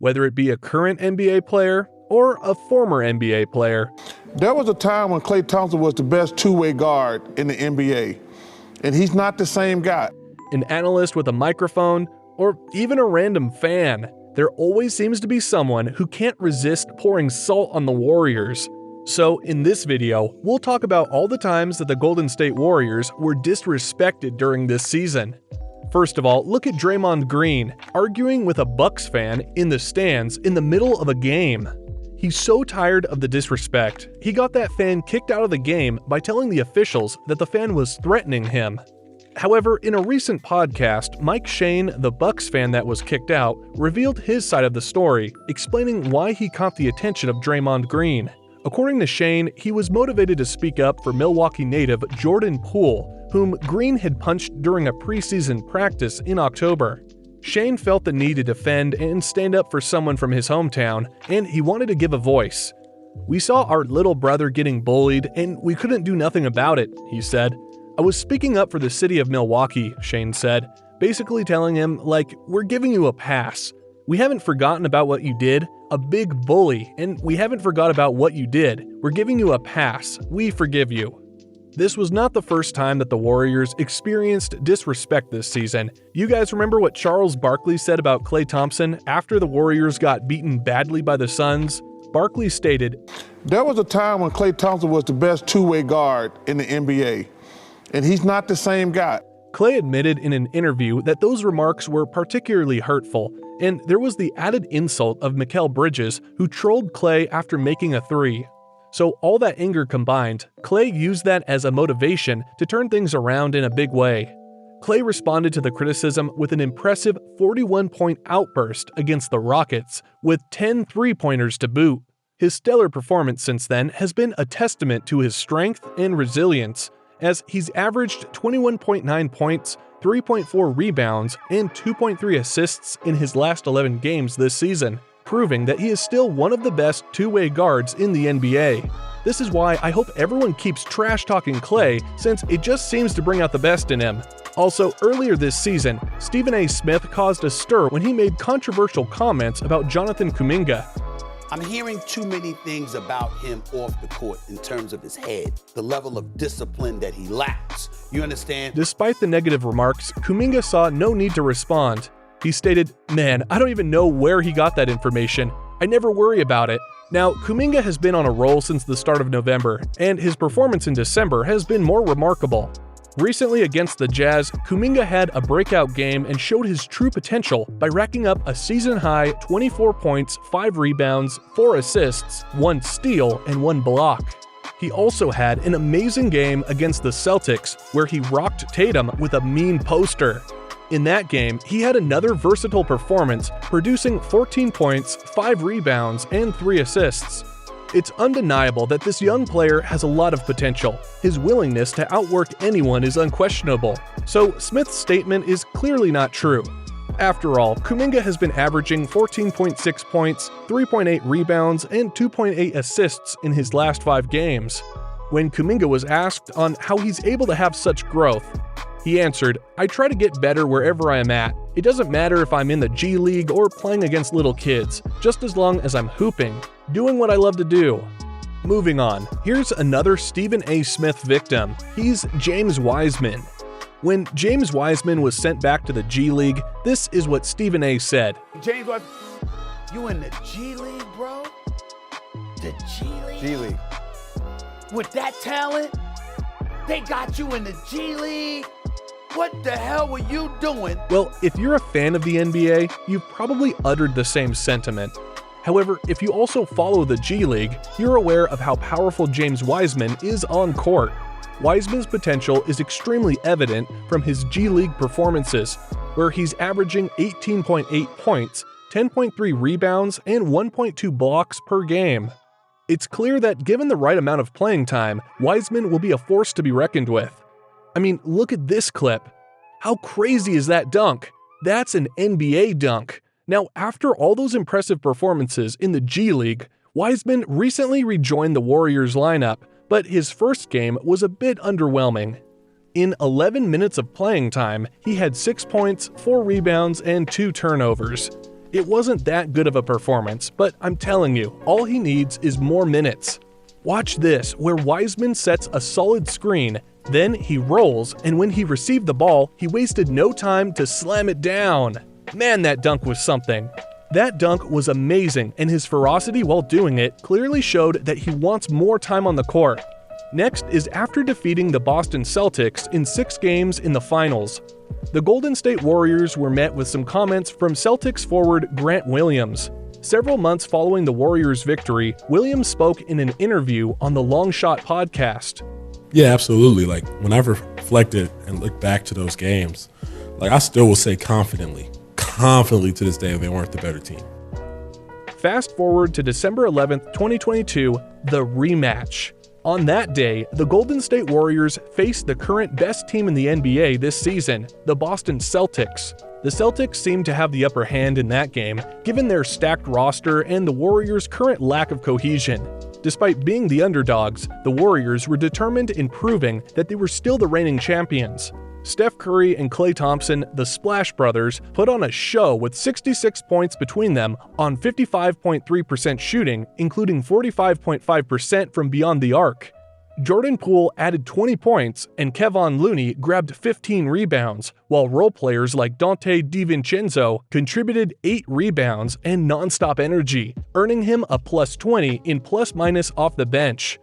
whether it be a current NBA player or a former NBA player. There was a time when Klay Thompson was the best two-way guard in the NBA, and he's not the same guy. An analyst with a microphone, or even a random fan, there always seems to be someone who can't resist pouring salt on the Warriors. So in this video, we'll talk about all the times that the Golden State Warriors were disrespected during this season. First of all, look at Draymond Green arguing with a Bucks fan in the stands in the middle of a game. He's so tired of the disrespect, he got that fan kicked out of the game by telling the officials that the fan was threatening him. However, in a recent podcast, Mike Shane, the Bucks fan that was kicked out, revealed his side of the story, explaining why he caught the attention of Draymond Green. According to Shane, he was motivated to speak up for Milwaukee native Jordan Poole, whom Green had punched during a preseason practice in October. Shane felt the need to defend and stand up for someone from his hometown, and he wanted to give a voice. "We saw our little brother getting bullied, and we couldn't do nothing about it," he said. "I was speaking up for the city of Milwaukee," Shane said, basically telling him, like, "We're giving you a pass. We haven't forgotten about what you did, a big bully, and we haven't forgot about what you did. We're giving you a pass. We forgive you." This was not the first time that the Warriors experienced disrespect this season. You guys remember what Charles Barkley said about Klay Thompson after the Warriors got beaten badly by the Suns? Barkley stated, "There was a time when Klay Thompson was the best two-way guard in the NBA, and he's not the same guy." Klay admitted in an interview that those remarks were particularly hurtful, and there was the added insult of Mikal Bridges, who trolled Klay after making a three. So all that anger combined, Klay used that as a motivation to turn things around in a big way. Klay responded to the criticism with an impressive 41-point outburst against the Rockets, with 10 three-pointers to boot. His stellar performance since then has been a testament to his strength and resilience, as he's averaged 21.9 points, 3.4 rebounds, and 2.3 assists in his last 11 games this season, proving that he is still one of the best two-way guards in the NBA. This is why I hope everyone keeps trash-talking Klay, since it just seems to bring out the best in him. Also, earlier this season, Stephen A. Smith caused a stir when he made controversial comments about Jonathan Kuminga. "I'm hearing too many things about him off the court in terms of his head, the level of discipline that he lacks. You understand?" Despite the negative remarks, Kuminga saw no need to respond. He stated, "Man, I don't even know where he got that information. I never worry about it." Now, Kuminga has been on a roll since the start of November, and his performance in December has been more remarkable. Recently against the Jazz, Kuminga had a breakout game and showed his true potential by racking up a season-high 24 points, 5 rebounds, 4 assists, 1 steal, and 1 block. He also had an amazing game against the Celtics, where he rocked Tatum with a mean poster. In that game, he had another versatile performance, producing 14 points, 5 rebounds, and 3 assists. It's undeniable that this young player has a lot of potential. His willingness to outwork anyone is unquestionable, so Smith's statement is clearly not true. After all, Kuminga has been averaging 14.6 points, 3.8 rebounds, and 2.8 assists in his last 5 games. When Kuminga was asked on how he's able to have such growth, he answered, "I try to get better wherever I am at. It doesn't matter if I'm in the G League or playing against little kids, just as long as I'm hooping, doing what I love to do." Moving on, here's another Stephen A. Smith victim. He's James Wiseman. When James Wiseman was sent back to the G League, this is what Stephen A. said. "James, you in the G League, bro? The G League? G League. With that talent? They got you in the G League? What the hell were you doing?" Well, if you're a fan of the NBA, you've probably uttered the same sentiment. However, if you also follow the G League, you're aware of how powerful James Wiseman is on court. Wiseman's potential is extremely evident from his G League performances, where he's averaging 18.8 points, 10.3 rebounds, and 1.2 blocks per game. It's clear that given the right amount of playing time, Wiseman will be a force to be reckoned with. I mean, look at this clip. How crazy is that dunk? That's an NBA dunk. Now, after all those impressive performances in the G League, Wiseman recently rejoined the Warriors lineup, but his first game was a bit underwhelming. In 11 minutes of playing time, he had 6 points, 4 rebounds, and 2 turnovers. It wasn't that good of a performance, but I'm telling you, all he needs is more minutes. Watch this, where Wiseman sets a solid screen, then he rolls, and when he received the ball, he wasted no time to slam it down. Man, that dunk was something. That dunk was amazing, and his ferocity while doing it clearly showed that he wants more time on the court. Next is after defeating the Boston Celtics in 6 games in the finals. The Golden State Warriors were met with some comments from Celtics forward Grant Williams. Several months following the Warriors' victory, Williams spoke in an interview on the Long Shot podcast. Yeah, absolutely. Like, when I've reflected and looked back to those games, like, I still will say confidently to this day, they weren't the better team. Fast forward to December 11th, 2022, the rematch. On that day, the Golden State Warriors faced the current best team in the NBA this season, the Boston Celtics. The Celtics seemed to have the upper hand in that game, given their stacked roster and the Warriors' current lack of cohesion. Despite being the underdogs, the Warriors were determined in proving that they were still the reigning champions. Steph Curry and Klay Thompson, the Splash Brothers, put on a show with 66 points between them on 55.3% shooting, including 45.5% from beyond the arc. Jordan Poole added 20 points, and Kevon Looney grabbed 15 rebounds, while role players like Dante DiVincenzo contributed 8 rebounds and nonstop energy, earning him a plus 20 in plus-minus off the bench.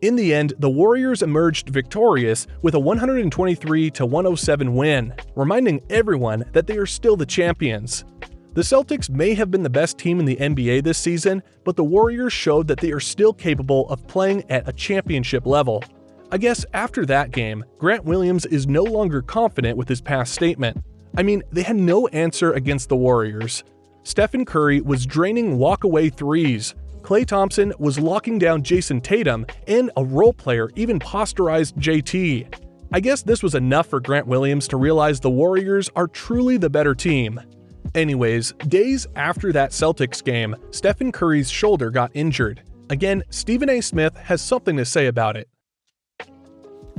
In the end, the Warriors emerged victorious with a 123-107 win, reminding everyone that they are still the champions. The Celtics may have been the best team in the NBA this season, but the Warriors showed that they are still capable of playing at a championship level. I guess after that game, Grant Williams is no longer confident with his past statement. I mean, they had no answer against the Warriors. Stephen Curry was draining walk-away threes. Klay Thompson was locking down Jason Tatum, and a role player even posterized JT. I guess this was enough for Grant Williams to realize the Warriors are truly the better team. Anyways, days after that Celtics game, Stephen Curry's shoulder got injured. Again, Stephen A. Smith has something to say about it.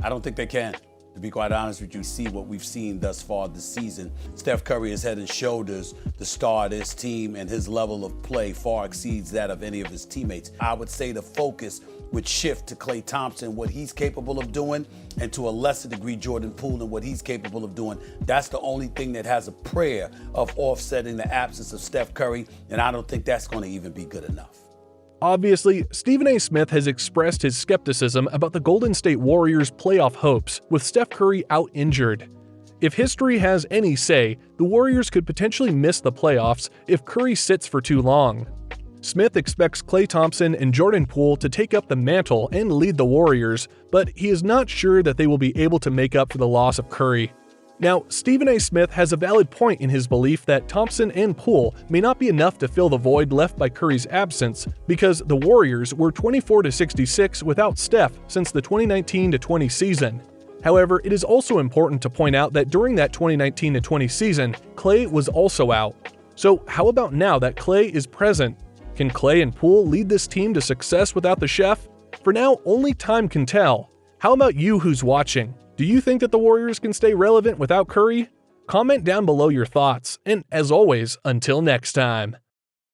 I don't think they can. To be quite honest with you, see what we've seen thus far this season. Steph Curry is head and shoulders the star of this team, and his level of play far exceeds that of any of his teammates. I would say the focus would shift to Klay Thompson, what he's capable of doing, and to a lesser degree, Jordan Poole and what he's capable of doing. That's the only thing that has a prayer of offsetting the absence of Steph Curry, and I don't think that's going to even be good enough. Obviously, Stephen A. Smith has expressed his skepticism about the Golden State Warriors' playoff hopes, with Steph Curry out injured. If history has any say, the Warriors could potentially miss the playoffs if Curry sits for too long. Smith expects Klay Thompson and Jordan Poole to take up the mantle and lead the Warriors, but he is not sure that they will be able to make up for the loss of Curry. Now, Stephen A. Smith has a valid point in his belief that Thompson and Poole may not be enough to fill the void left by Curry's absence, because the Warriors were 24-66 without Steph since the 2019-20 season. However, it is also important to point out that during that 2019-20 season, Klay was also out. So how about now that Klay is present? Can Klay and Poole lead this team to success without the chef? For now, only time can tell. How about you who's watching? Do you think that the Warriors can stay relevant without Curry? Comment down below your thoughts, and as always, until next time.